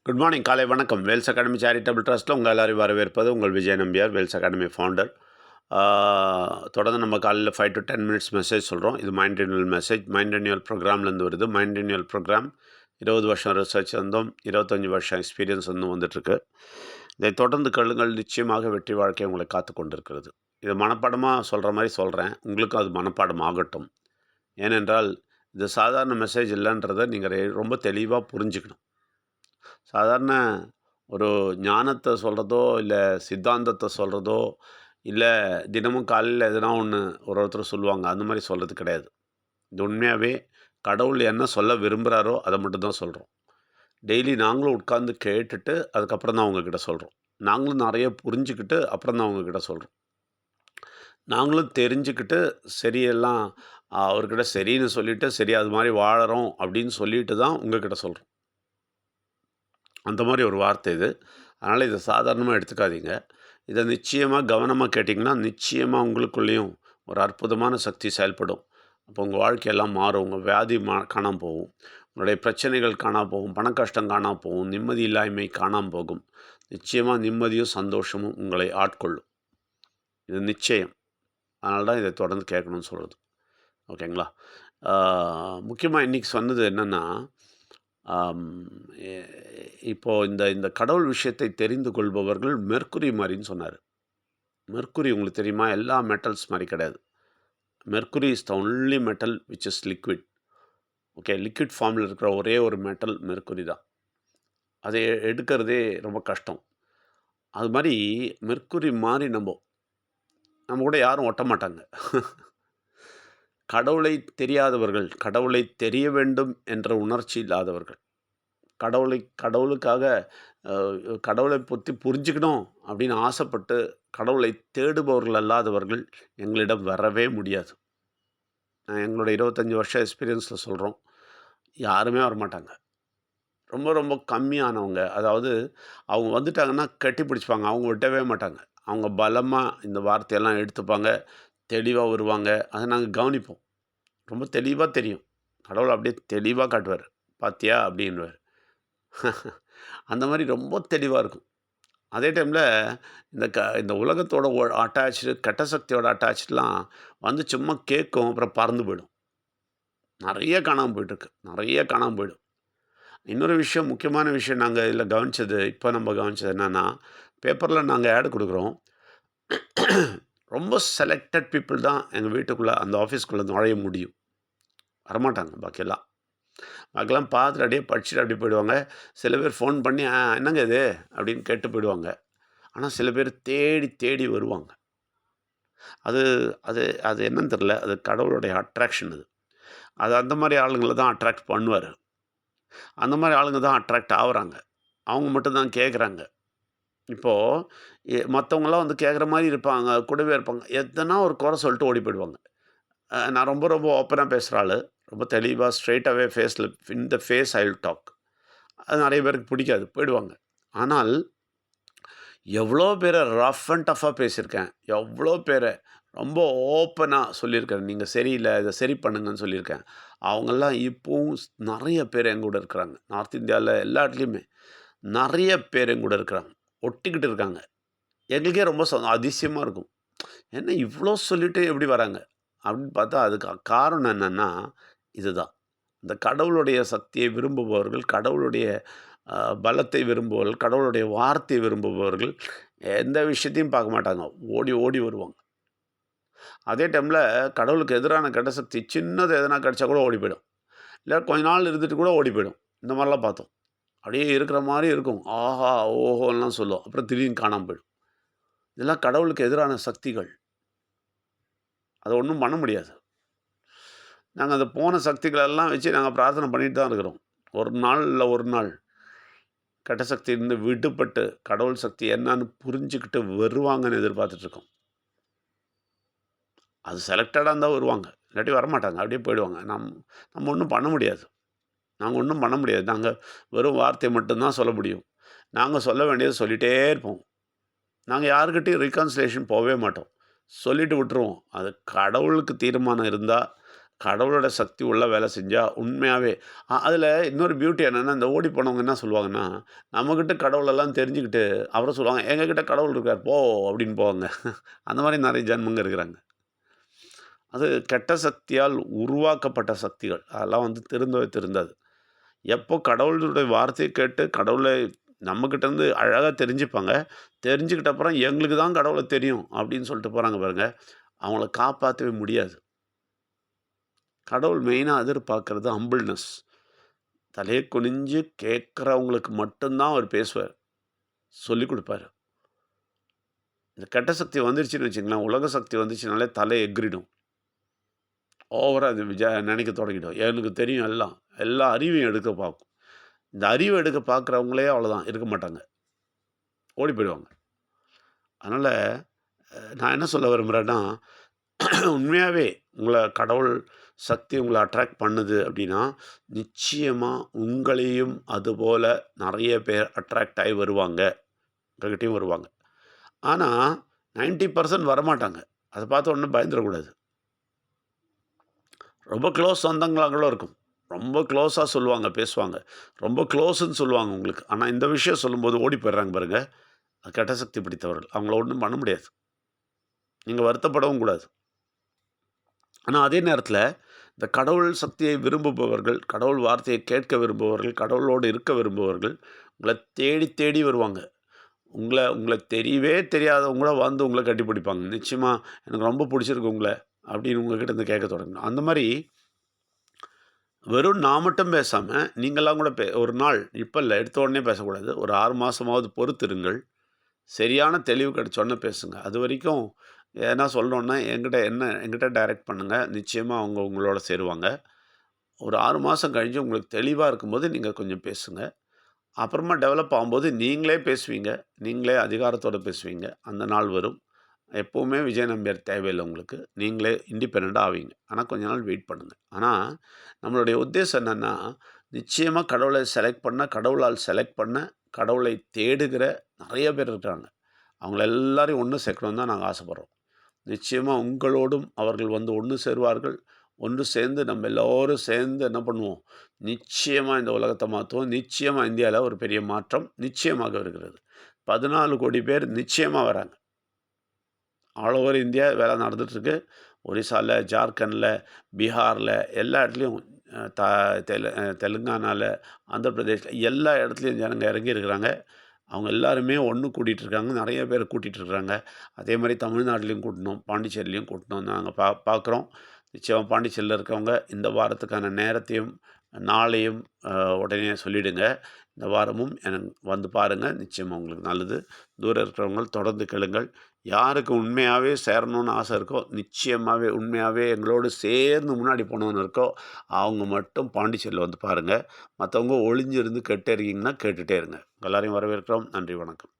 Good morning, காலை வணக்கம். Wales academy charitable ட்ரஸ்ட்டில் உங்கள் எல்லாரையும் வரவேற்பது உங்கள் விஜய் நம்பியார், வேல்ஸ் அகாடமி ஃபவுண்டர். தொடர்ந்து நம்ம காலையில் 5 to 10 மினிட்ஸ் மெசேஜ் சொல்கிறோம். இது mind renewal message. Mind renewal ப்ரோக்ராம்லேருந்து வருது. மைண்ட் ரினியூவல் ப்ரோக்ராம் 20 வருஷம் ரிசர்ச் வந்தோம், 25 வருஷம் எக்ஸ்பீரியன்ஸ் வந்துட்டுருக்கு. இதை தொடர்ந்து கேளுங்கள், நிச்சயமாக வெற்றி வாழ்க்கை உங்களை காத்து கொண்டிருக்கிறது. இது மனப்பாடமாக சொல்கிற மாதிரி சொல்கிறேன், உங்களுக்கும் அது மனப்பாடம் ஆகட்டும். ஏனென்றால் இது சாதாரண மெசேஜ் இல்லைன்றதை நீங்கள் ரொம்ப தெளிவாக புரிஞ்சுக்கணும். சாதாரண ஒரு ஞானத்தை சொல்கிறதோ, இல்லை சித்தாந்தத்தை சொல்கிறதோ, இல்லை தினமும் காலையில் எதனா ஒன்று ஒருத்தர் சொல்லுவாங்க, அந்த மாதிரி சொல்கிறது கிடையாது. இது உண்மையாகவே கடவுள் என்ன சொல்ல விரும்புகிறாரோ அதை மட்டும்தான் சொல்கிறோம். டெய்லி நாங்களும் உட்கார்ந்து கேட்டுட்டு அதுக்கப்புறம் தான் அவங்கக்கிட்ட சொல்கிறோம். நாங்களும் நிறைய புரிஞ்சுக்கிட்டு அப்புறம் தான் அவங்கக்கிட்ட சொல்கிறோம். நாங்களும் தெரிஞ்சுக்கிட்டு சரியெல்லாம் அவர்கிட்ட சரின்னு சொல்லிவிட்டு சரி அது மாதிரி வாழறோம் அப்படின்னு சொல்லிட்டு தான் உங்கள்கிட்ட சொல்கிறோம். அந்த மாதிரி ஒரு வார்த்தை இது. அதனால் இதை சாதாரணமாக எடுத்துக்காதீங்க. இதை நிச்சயமாக கவனமாக கேட்டிங்கன்னா, நிச்சயமாக உங்களுக்குள்ளேயும் ஒரு அற்புதமான சக்தி செயல்படும். அப்போ உங்கள் வாழ்க்கையெல்லாம் மாறும். உங்கள் வியாதி காணாமல் போகும். உங்களுடைய பிரச்சனைகள் காணாமல் போகும். பண கஷ்டம் காணாமல் போகும். நிம்மதி இல்லாமை காணாமல் போகும். நிச்சயமாக நிம்மதியும் சந்தோஷமும் உங்களை ஆட்கொள்ளும். இது நிச்சயம். அதனால தான் இதை தொடர்ந்து கேட்கணும்னு சொல்கிறது. ஓகேங்களா? முக்கியமாக இன்றைக்கி சொன்னது என்னென்னா, இப்போது இந்த கடவுள் விஷயத்தை தெரிந்து கொள்பவர்கள் மெர்க்குரி மாதிரின்னு சொன்னார். மெர்க்குரி உங்களுக்கு தெரியுமா? எல்லா மெட்டல்ஸ் மாதிரி கிடையாது. Mercury is the only metal which is liquid. Okay, liquid ஃபார்மில் இருக்கிற ஒரே ஒரு மெட்டல் மெர்க்குரி தான். அதை எடுக்கிறதே ரொம்ப கஷ்டம். அது மாதிரி மெர்க்குரி மாதிரி நம்ம கூட யாரும் ஒட்ட மாட்டாங்க. கடவுளை தெரியாதவர்கள், கடவுளை தெரிய வேண்டும் என்ற உணர்ச்சி இல்லாதவர்கள், கடவுளுக்காக கடவுளை பற்றி புரிஞ்சுக்கணும் அப்படின்னு ஆசைப்பட்டு கடவுளை தேடுபவர்கள் அல்லாதவர்கள் எங்களிடம் வரவே முடியாது. எங்களோட 25 வருஷம் எக்ஸ்பீரியன்ஸில் சொல்கிறோம், யாருமே வரமாட்டாங்க. ரொம்ப ரொம்ப கம்மியானவங்க. அதாவது அவங்க வந்துட்டாங்கன்னா கட்டி பிடிச்சிப்பாங்க, அவங்க விட்டவே மாட்டாங்க. அவங்க பலமாக இந்த வார்த்தையெல்லாம் எடுத்துப்பாங்க, தெளிவாக வருவாங்க. அதை நாங்கள் கவனிப்போம். ரொம்ப தெளிவாக தெரியும். கடவுள் அப்படியே தெளிவாக காட்டுவார். பாத்தியா அப்படின்வார். அந்த மாதிரி ரொம்ப தெளிவாக இருக்கும். அதே டைமில் இந்த உலகத்தோட அட்டாச்சு, கெட்ட சக்தியோட அட்டாச்லாம் வந்து சும்மா கேட்கும், அப்புறம் பறந்து போயிடும். நிறைய காணாமல் போயிட்டுருக்கு, நிறைய காணாமல் போயிடும். இன்னொரு விஷயம், முக்கியமான விஷயம் நாங்கள் இதில் கவனித்தது, இப்போ நம்ம கவனித்தது என்னென்னா, பேப்பரில் நாங்கள் ஆடு கொடுக்குறோம். ரொம்ப செலக்டட் பீப்புள் தான் எங்கள் வீட்டுக்குள்ளே, அந்த ஆஃபீஸ்க்குள்ளே நுழைய முடியும். வரமாட்டாங்க பாக்கியெல்லாம். பாக்கியெல்லாம் பார்த்துட்டு அப்படியே படிச்சுட்டு அப்படியே போயிடுவாங்க. சில பேர் ஃபோன் பண்ணி என்னங்க இது அப்படின்னு கேட்டு போயிடுவாங்க. ஆனால் சில பேர் தேடி தேடி வருவாங்க. அது அது அது என்னன்னு தெரில, அது கடவுளுடைய அட்ராக்ஷன். அது அந்த மாதிரி ஆளுங்களை தான் அட்ராக்ட் பண்ணுவார். அந்த மாதிரி ஆளுங்க தான் அட்ராக்ட் ஆகுறாங்க. அவங்க மட்டும்தான் கேட்குறாங்க. இப்போது மற்றவங்களாம் வந்து கேட்குற மாதிரி இருப்பாங்க, கூடவே இருப்பாங்க. எதனா ஒரு குறை சொல்லிட்டு ஓடி போயிடுவாங்க. நான் ரொம்ப ரொம்ப ஓப்பனாக பேசுகிற ஆள். ரொம்ப தெளிவாக ஸ்ட்ரெயிட்டாகவே in the face I will talk. அது நிறைய பேருக்கு பிடிக்காது, போயிடுவாங்க. ஆனால் எவ்வளோ பேரை ரஃப் அண்ட் டஃப்பாக பேசியிருக்கேன், எவ்வளோ பேரை ரொம்ப ஓப்பனாக சொல்லியிருக்கேன். நீங்கள் சரியில்லை, இதை சரி பண்ணுங்கன்னு சொல்லியிருக்கேன். அவங்கெல்லாம் இப்போவும் நிறைய பேர் எங்கூட இருக்கிறாங்க. நார்த் இந்தியாவில் எல்லா இடத்துலையுமே நிறைய பேர் எங்கூட இருக்கிறாங்க, ஒட்டிக்கிட்டு இருக்காங்க. எங்களுக்கே ரொம்ப அதிசயமாக இருக்கும். என்ன இவ்வளோ சொல்லிவிட்டு எப்படி வராங்க அப்படின்னு பார்த்தா, அதுக்கு காரணம் என்னென்னா இதுதான். இந்த கடவுளுடைய சக்தியை விரும்புபவர்கள், கடவுளுடைய பலத்தை விரும்புபவர்கள், கடவுளுடைய வார்த்தையை விரும்புபவர்கள் எந்த விஷயத்தையும் பார்க்க மாட்டாங்க, ஓடி ஓடி வருவாங்க. அதே டைமில் கடவுளுக்கு எதிரான கெட்ட சக்தி சின்னது எதனா கிடச்சா கூட ஓடி போயிடும். இல்லை கொஞ்ச நாள் இருந்துட்டு கூட ஓடி போயிடும். இந்த மாதிரிலாம் பார்த்தோம். அப்படியே இருக்கிற மாதிரி இருக்கும். ஆஹா ஓஹோலாம் சொல்லும், அப்புறம் திடீர்னு காணாமல் போயிடும். இதெல்லாம் கடவுளுக்கு எதிரான சக்திகள். அதை ஒன்றும் பண்ண முடியாது. நாங்கள் அந்த போன சக்திகளெல்லாம் வச்சு நாங்கள் பிரார்த்தனை பண்ணிட்டு தான் இருக்கிறோம். ஒரு நாள் இல்லை ஒரு நாள் கெட்ட சக்தியிலிருந்து விடுபட்டு கடவுள் சக்தி என்னன்னு புரிஞ்சுக்கிட்டு வருவாங்கன்னு எதிர்பார்த்துட்ருக்கோம். அது செலக்டடாக இருந்தால் வருவாங்க, இல்லாட்டி வரமாட்டாங்க, அப்படியே போயிடுவாங்க. நம்ம ஒன்றும் பண்ண முடியாது. நாங்கள் ஒன்றும் பண்ண முடியாது. நாங்கள் வெறும் வார்த்தையை மட்டும்தான் சொல்ல முடியும். நாங்கள் சொல்ல வேண்டியதை சொல்லிகிட்டே இருப்போம். நாங்கள் யாருக்கிட்டையும் ரீகன்சிலேஷன் போகவே மாட்டோம். சொல்லிவிட்டு விட்டுருவோம். அது கடவுளுக்கு தீர்மானம் இருந்தால் கடவுளோட சக்தி உள்ள வேலை செஞ்சா உண்மையாவே அதில இன்னொரு பியூட்டி என்னன்னா, இந்த ஓடி போனவங்க என்ன சொல்லுவாங்கன்னா, நம்மகிட்ட கடவுளெல்லாம் தெரிஞ்சுக்கிட்டு, அப்புறம் சொல்லுவாங்க, "எங்ககிட்ட கடவுள் இருக்கார் போ" அப்படின்னு போவாங்க. அந்த மாரி நெறைய ஜென்மங்க இருக்கிறாங்க. அது கெட்ட சக்தியால் உருவாக்கப்பட்ட சக்திகள். அதெல்லாம் வந்து திருந்தவே திருந்தாது. எப்போ கடவுளுடைய வார்த்தைய கேட்டு கடவுளை நம்மகிட்டேருந்து அழகா தெரிஞ்சுப்பாங்க. தெரிஞ்சுக்கிட்ட அப்புறம் எங்களுக்கு தான் கடவுள தெரியும் அப்படின்னு சொல்லிட்டு போறாங்க பாருங்க. அவங்கள காப்பாத்தவே முடியாது. கடவுள் மெயினா எதிர்பார்க்கிறது ஹம்பிள்னஸ். தலைய குனிஞ்சு கேட்கிறவங்களுக்கு மட்டும் தான் அவர் பேசுவார். சொல்லிக் குடுப்பாரு. இந்த கெட்ட சக்தி வந்துருச்சுன்னு வச்சுக்கங்களேன், உலக சக்தி வந்துச்சுனாலே தலை எகிறிடும். ஓவரா அது நெனைக்க தொடங்கிடும். எனக்கு தெரியும் எல்லாம். எல்லா அறிவையும் எடுக்க பார்க்கும். இந்த அறிவ எடுக்க பார்க்குறவங்களே அவ்வளோதான் இருக்க மாட்டாங்க. ஓடி போயிடுவாங்க. அதனால நான் என்ன சொல்ல விரும்புறேன்னா, உண்மையாவே உங்கள கடவுள் சக்தி உங்கள அட்ராக்ட் பண்ணுது அப்டின்னா, நிச்சயமா உங்களையும் அதுபோல நெறைய பேர் அட்ராக்ட் ஆயி வருவாங்க. உங்ககிட்டயும் வருவாங்க. ஆனா 90% வரமாட்டாங்க. அத பார்த்த உடனே பயந்துறக்கூடாது. ரொம்ப க்ளோஸ் சொந்தங்களா கூட இருக்கும். ரொம்ப க்ளோஸா சொல்லுவாங்க, பேசுவாங்க. ரொம்ப க்ளோஸ்ன்னு சொல்லுவாங்க உங்களுக்கு. ஆனா இந்த விஷயம் சொல்லும்போது ஓடி போயிடுறாங்க பாருங்க. அது கெட்ட சக்தி பிடித்தவர்கள். அவங்கள ஒண்ணும் பண்ண முடியாது. நீங்க வருத்தப்படவும் கூடாது. ஆனா அதே நேரத்தில, இந்த கடவுள் சக்தியை விரும்புபவர்கள், கடவுள் வார்த்தையை கேட்க விரும்புபவர்கள், கடவுளோடு இருக்க விரும்புபவர்கள், உங்கள தேடி தேடி வருவாங்க. உங்கள உங்கள தெரியவே தெரியாதவங்க கூட வந்து உங்கள கட்டிப்பிடிப்பாங்க. நிச்சயமா எனக்கு ரொம்ப புடிச்சிருக்கு உங்கள, அப்படின்னு உங்ககிட்ட இருந்து கேட்க தொடங்கணும். அந்த மாரி வெறும் நான் மட்டும் பேசாம, நீங்கலாம் கூட ஒரு நாள் இப்ப இல்ல, எடுத்த உடனே பேசக்கூடாது. ஒரு 6 மாசமாவது பொறுத்திருங்கள். சரியான தெளிவு கிடைச்சோன்னே பேசுங்க. அதுவரைக்கும் எதனா சொல்லணும்னா என்கிட்ட டைரக்ட் பண்ணுங்க. நிச்சயமா அவங்க உங்களோட சேருவாங்க. ஒரு 6 மாசம் கழிஞ்சு உங்களுக்கு தெளிவா இருக்கும்போது நீங்க கொஞ்சம் பேசுங்க. அப்புறமா டெவலப் ஆகும்போது நீங்களே பேசுவீங்க. நீங்களே அதிகாரத்தோட பேசுவீங்க. அந்த நாள் வரும். எப்பவுமே விஜய் நம்பியார் தேவையில்ல உங்களுக்கு. நீங்களே இண்டிபெண்டன்ட்டா ஆவீங்க. ஆனா கொஞ்ச நாள் வெயிட் பண்ணுங்க. ஆனா நம்மளுடைய உத்தேசம் என்னன்னா, நிச்சயமா கடவுளை செலக்ட் பண்ண, கடவுளால் செலக்ட் பண்ண, கடவுளை தேடுகிற நெறைய பேர் இருக்காங்க. அவங்கள எல்லாரையும் ஒண்ணு சேர்க்கணும்னு தான் நாங்க ஆசைப்படுறோம். நிச்சயமா உங்களோடும் அவர்கள் வந்து ஒண்ணு சேருவார்கள். ஒன்று சேர்ந்து நம்ம எல்லோரும் சேர்ந்து என்ன பண்ணுவோம்? நிச்சயமா இந்த உலகத்த மாத்துவோம். நிச்சயமா இந்தியால ஒரு பெரிய மாற்றம் நிச்சயமாக வருகிறது. 14,00,00,000 பேர் நிச்சயமா வராங்க. ஆல் ஓவர் இந்தியா வேலை நடந்துட்டுருக்கு. ஒரிசால, ஜார்க்கண்ட்ல, பீகார்ல எல்லா இடத்துலயும் அ த தெலுங்கானால, ஆந்திர பிரதேஷ்ல எல்லா இடத்துலயும் ஜனங்க இறங்கி இருக்கிறாங்க. அவங்க எல்லாருமே ஒண்ணு கூடிட்டு இருக்காங்க. நெறைய பேர கூட்டிட்டு இருக்கிறாங்க. அதே மாரி தமிழ்நாட்டிலயும் கூட்டணும், பாண்டிச்சேரியிலயும் கூட்டணும்னு நாங்க பார்க்குறோம். நிச்சயமா பாண்டிச்சேரியில இருக்கவங்க இந்த வாரத்துக்கான நேரத்தையும், நாளையும் அ உடனே சொல்லிடுங்க. இந்த வாரமும் வந்து பாருங்க. நிச்சயமா உங்களுக்கு நல்லது. தூரம் இருக்கிறவங்க தொடர்ந்து கேளுங்கள். யாருக்கு உண்மையாவே சேரணும்னு ஆசை இருக்கோ, நிச்சயமாவே உண்மையாவே எங்களோடு சேர்ந்து முன்னாடி போணும்னு இருக்கோ, அவங்க மட்டும் பாண்டிச்சேரியில வந்து பாருங்க. மத்தவங்க ஒளிஞ்சிருந்து கேட்டே இருக்கீங்கன்னா, கேட்டுட்டே இருங்க. எல்லாரையும் வரவேற்கிறோம். நன்றி, வணக்கம்.